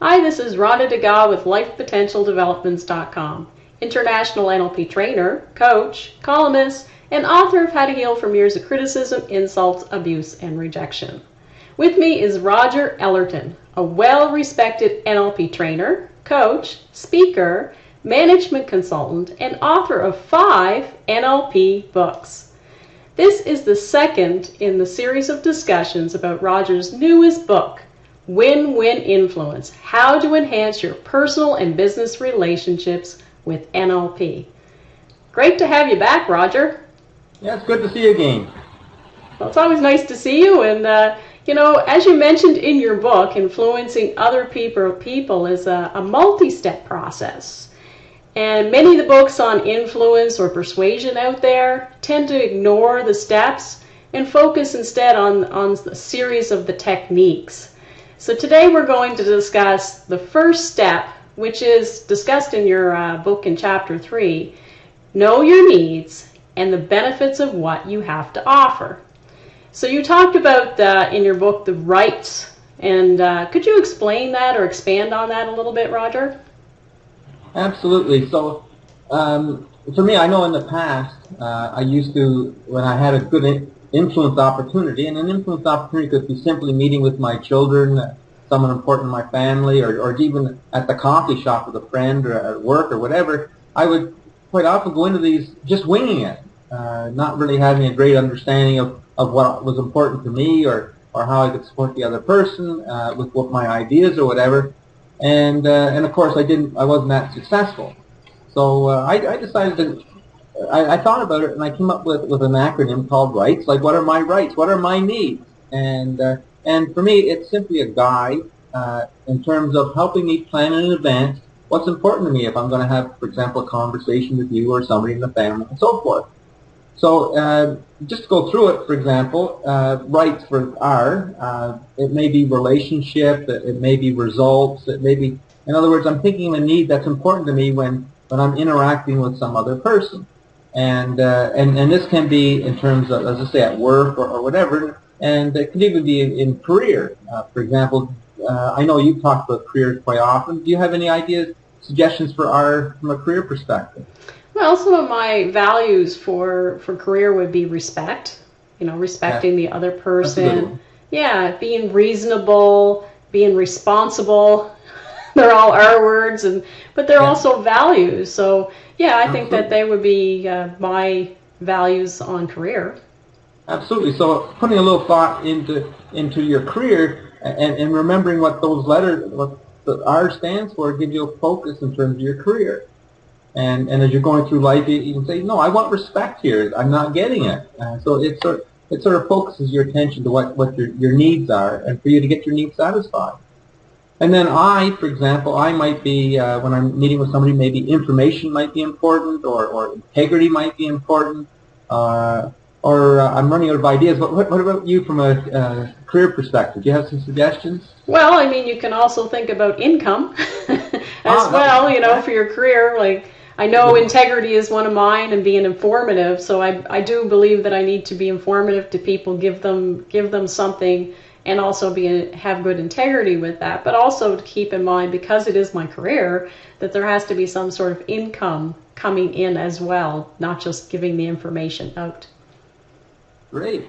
Hi, this is Ronda Degaust with LifePotentialDevelopments.com, international NLP trainer, coach, columnist, and author of How to Heal from Years of Criticism, Insults, Abuse, and Rejection. With me is Roger Ellerton, a well-respected NLP trainer, coach, speaker, management consultant, and author of 5 NLP books. This is the second in the series of discussions about Roger's newest book, Win-Win Influence, How to Enhance Your Personal and Business Relationships with NLP. Great to have you back, Roger. Yeah, it's good to see you again. Well, it's always nice to see you, and as you mentioned in your book, influencing other people is a multi-step process. And many of the books on influence or persuasion out there tend to ignore the steps and focus instead on the series of the techniques. So today we're going to discuss the first step, which is discussed in your book in Chapter 3, Know Your Needs and the Benefits of What You Have to Offer. So you talked about, in your book, the rights, and could you explain that or expand on that a little bit, Roger? Absolutely. So for me, I know in the past, I used to, when I had a good influence opportunity, and an influence opportunity could be simply meeting with my children, someone important in my family, or even at the coffee shop with a friend or at work or whatever, I would quite often go into these just winging it, not really having a great understanding of what was important to me or how I could support the other person with what my ideas or whatever. And of course, I wasn't that successful. So I decided to, I thought about it, and I came up with an acronym called RIGHTS. Like, what are my rights? What are my needs? And for me, it's simply a guide in terms of helping me plan in advance what's important to me if I'm going to have, for example, a conversation with you or somebody in the family and so forth. So just to go through it, for example, rights for it may be relationship, it may be results, it may be, in other words, I'm thinking of a need that's important to me when I'm interacting with some other person. And this can be in terms of, as I say, at work or whatever, and it can even be in career. For example, I know you've talked about careers quite often. Do you have any ideas, suggestions from a career perspective? Well, some of my values for career would be respect, respecting the other person. Yeah, being reasonable, being responsible. They're all our words, but they're also values. So, yeah, I think that they would be my values on career. Absolutely. So putting a little thought into your career and remembering what those letters, what the R stands for, gives you a focus in terms of your career. And as you're going through life, you can say, no, I want respect here. I'm not getting it. So it sort of focuses your attention to what your needs are, and for you to get your needs satisfied. And then for example, I might be, when I'm meeting with somebody, maybe information might be important, or integrity might be important, or I'm running out of ideas. What about you from a career perspective? Do you have some suggestions? Well, I mean, you can also think about income as well, for your career. Like, I know integrity is one of mine, and being informative. So I do believe that I need to be informative to people, give them something, and also have good integrity with that. But also to keep in mind, because it is my career, that there has to be some sort of income coming in as well, not just giving the information out. Great.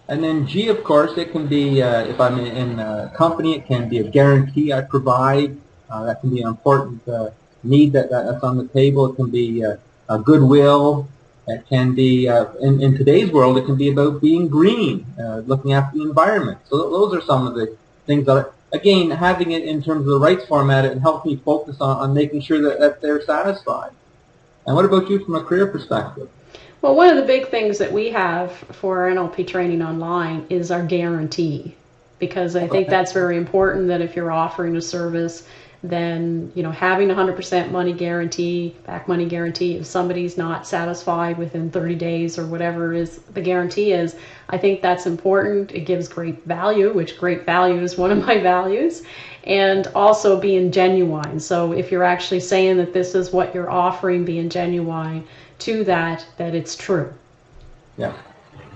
And then G, of course, it can be, if I'm in a company, it can be a guarantee I provide. That can be an important need that's on the table. It can be a goodwill. It can be, in today's world, it can be about being green, looking after the environment. So those are some of the things that, again, having it in terms of the rights format, it helps me focus on making sure that they're satisfied. And what about you from a career perspective? Well, one of the big things that we have for our NLP training online is our guarantee, because I think that's very important, that if you're offering a service, then having 100% money guarantee, back money guarantee, if somebody's not satisfied within 30 days or whatever is the guarantee is, I think that's important. It gives great value, which great value is one of my values, and also being genuine. So if you're actually saying that this is what you're offering, being genuine to that it's true. Yeah.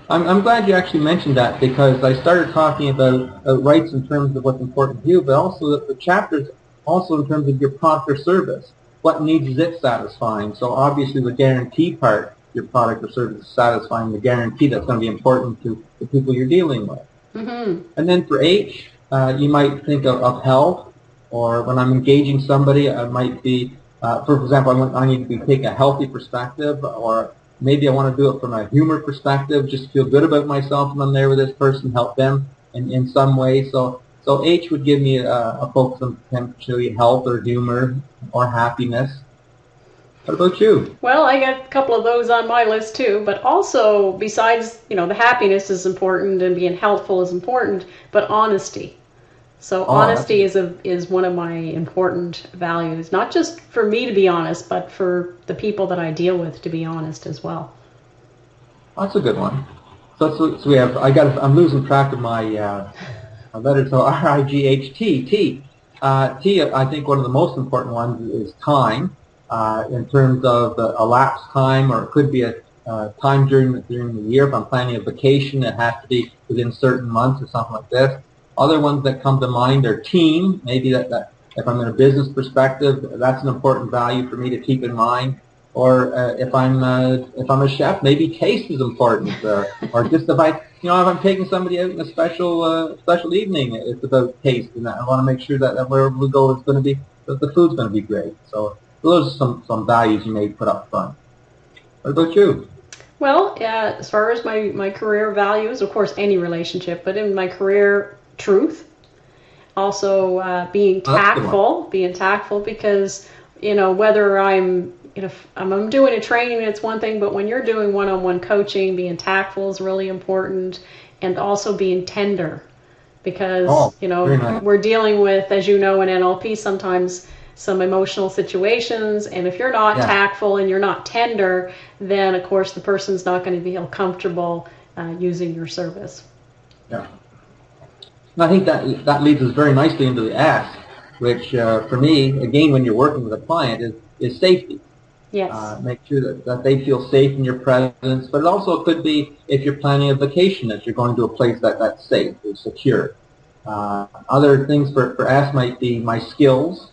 I'm glad you actually mentioned that, because I started talking about rights in terms of what's important to you, but also that the chapters also in terms of your product or service. What needs is it satisfying? So obviously the guarantee part, your product or service is satisfying the guarantee. That's going to be important to the people you're dealing with. Mm-hmm. And then for H, you might think of health, or when I'm engaging somebody, I might be, for example, I need to be taking a healthy perspective, or maybe I want to do it from a humor perspective, just feel good about myself when I'm there with this person, help them in some way. So H would give me a focus on potentially health or humor or happiness. What about you? Well, I got a couple of those on my list too, but also besides, the happiness is important and being helpful is important, but honesty. So honesty is one of my important values, not just for me to be honest, but for the people that I deal with to be honest as well. That's a good one. So we have. I'm losing track of my letters. So RIGHT. T. I think one of the most important ones is time. In terms of elapsed time, or it could be a time during the year. If I'm planning a vacation, it has to be within certain months or something like this. Other ones that come to mind are team. Maybe that if I'm in a business perspective, that's an important value for me to keep in mind. Or if I'm a chef, maybe taste is important. Or just if I'm taking somebody out in a special evening, it's about taste, and I want to make sure that wherever we go, it's going to be that the food's going to be great. So those are some values you may put up front. What about you? Well, as far as my career values, of course, any relationship, but in my career, truth. Also, being tactful, because, whether I'm doing a training, it's one thing, but when you're doing one-on-one coaching, being tactful is really important, and also being tender, because, we're dealing with, as you know, in NLP, sometimes some emotional situations, and if you're not tactful and you're not tender, then of course the person's not going to feel comfortable using your service. Yeah. And I think that leads us very nicely into the S, which for me, again, when you're working with a client, is safety. Yes. Make sure that they feel safe in your presence, but it also could be if you're planning a vacation, that you're going to a place that's safe, is secure. Other things for S might be my skills.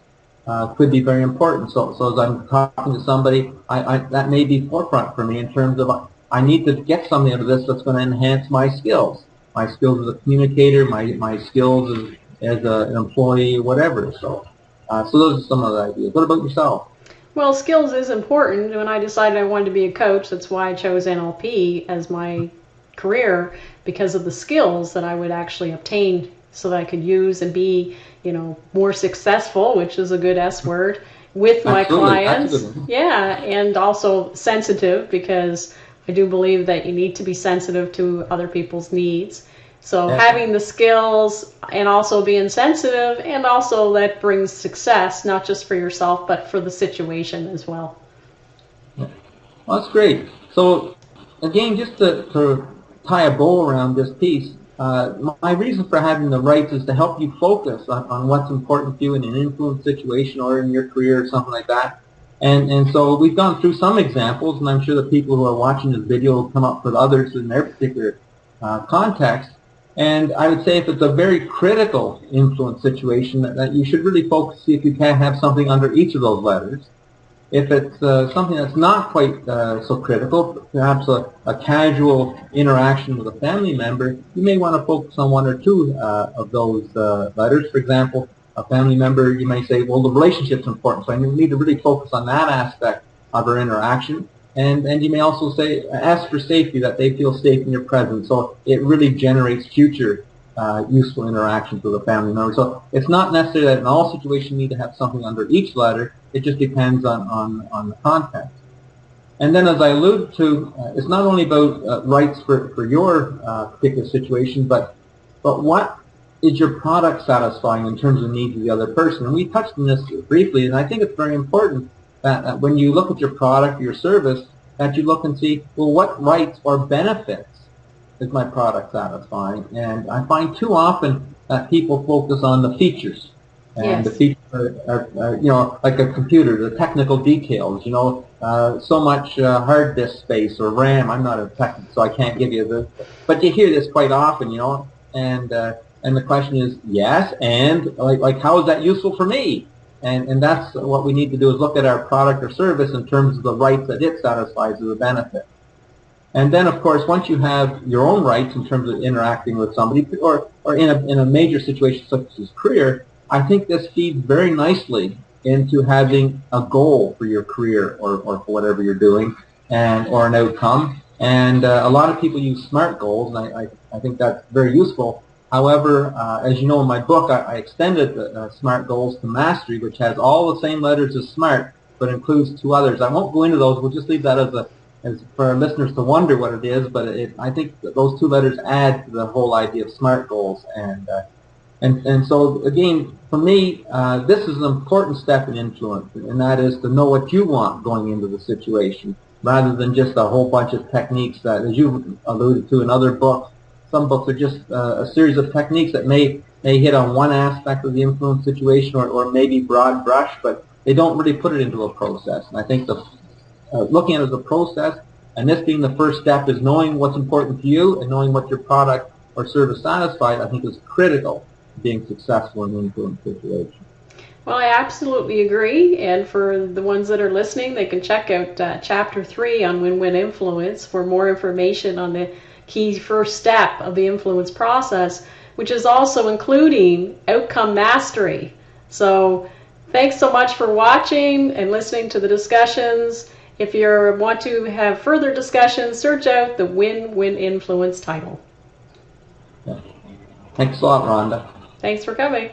Could be very important. So as I'm talking to somebody, that may be forefront for me in terms of I need to get something out of this that's going to enhance my skills as a communicator, my skills as an employee, whatever. So those are some of the ideas. What about yourself? Well, skills is important. When I decided I wanted to be a coach, that's why I chose NLP as my career, because of the skills that I would actually obtain so that I could use and be, more successful, which is a good S word, with my clients. Yeah, and also sensitive, because I do believe that you need to be sensitive to other people's needs. So having the skills and also being sensitive, and also that brings success, not just for yourself, but for the situation as well. Well, that's great. So again, just to tie a bow around this piece, my reason for having the rights is to help you focus on what's important to you in an influence situation or in your career or something like that. And so we've gone through some examples, and I'm sure the people who are watching this video will come up with others in their particular context. And I would say if it's a very critical influence situation, that you should really focus, see if you can have something under each of those letters. If it's something that's not quite so critical, perhaps a casual interaction with a family member, you may want to focus on one or two of those letters. For example, a family member, you may say, well, the relationship's important, so I need to really focus on that aspect of our interaction. And you may also say, ask for safety, that they feel safe in your presence. So it really generates future useful interactions with a family member. So it's not necessary that in all situations you need to have something under each letter. It just depends on the context. And then, as I alluded to, it's not only about rights for your particular situation, but what is your product satisfying in terms of the needs of the other person? And we touched on this briefly, and I think it's very important that when you look at your product or your service, that you look and see, well, what rights or benefits is my product satisfying? And I find too often that people focus on the features. And the features are like a computer, the technical details, so much hard disk space or RAM. I'm not a technical, so I can't give you this. But you hear this quite often, and the question is, yes, and like how is that useful for me? And that's what we need to do, is look at our product or service in terms of the rights that it satisfies as a benefit. And then, of course, once you have your own rights in terms of interacting with somebody, or in a major situation such as career, I think this feeds very nicely into having a goal for your career or for whatever you're doing, or an outcome. And a lot of people use SMART goals, and I think that's very useful. However, as you know, in my book, I extended the SMART goals to Mastery, which has all the same letters as SMART, but includes 2 others. I won't go into those. We'll just leave that as for our listeners to wonder what it is. But I think that those 2 letters add to the whole idea of SMART goals. And so again, for me, this is an important step in influence, and that is to know what you want going into the situation, rather than just a whole bunch of techniques that, as you alluded to in other books, some books are just a series of techniques that may hit on one aspect of the influence situation, or maybe broad brush, but they don't really put it into a process. And I think looking at it as a process, and this being the first step, is knowing what's important to you and knowing what your product or service satisfies, I think is critical to being successful in an influence situation. Well, I absolutely agree. And for the ones that are listening, they can check out Chapter 3 on Win-Win Influence for more information on the key first step of the influence process, which is also including outcome mastery. So thanks so much for watching and listening to the discussions. If you want to have further discussions, search out the Win-Win Influence title. Yeah. Thanks a lot, Rhonda. Thanks for coming.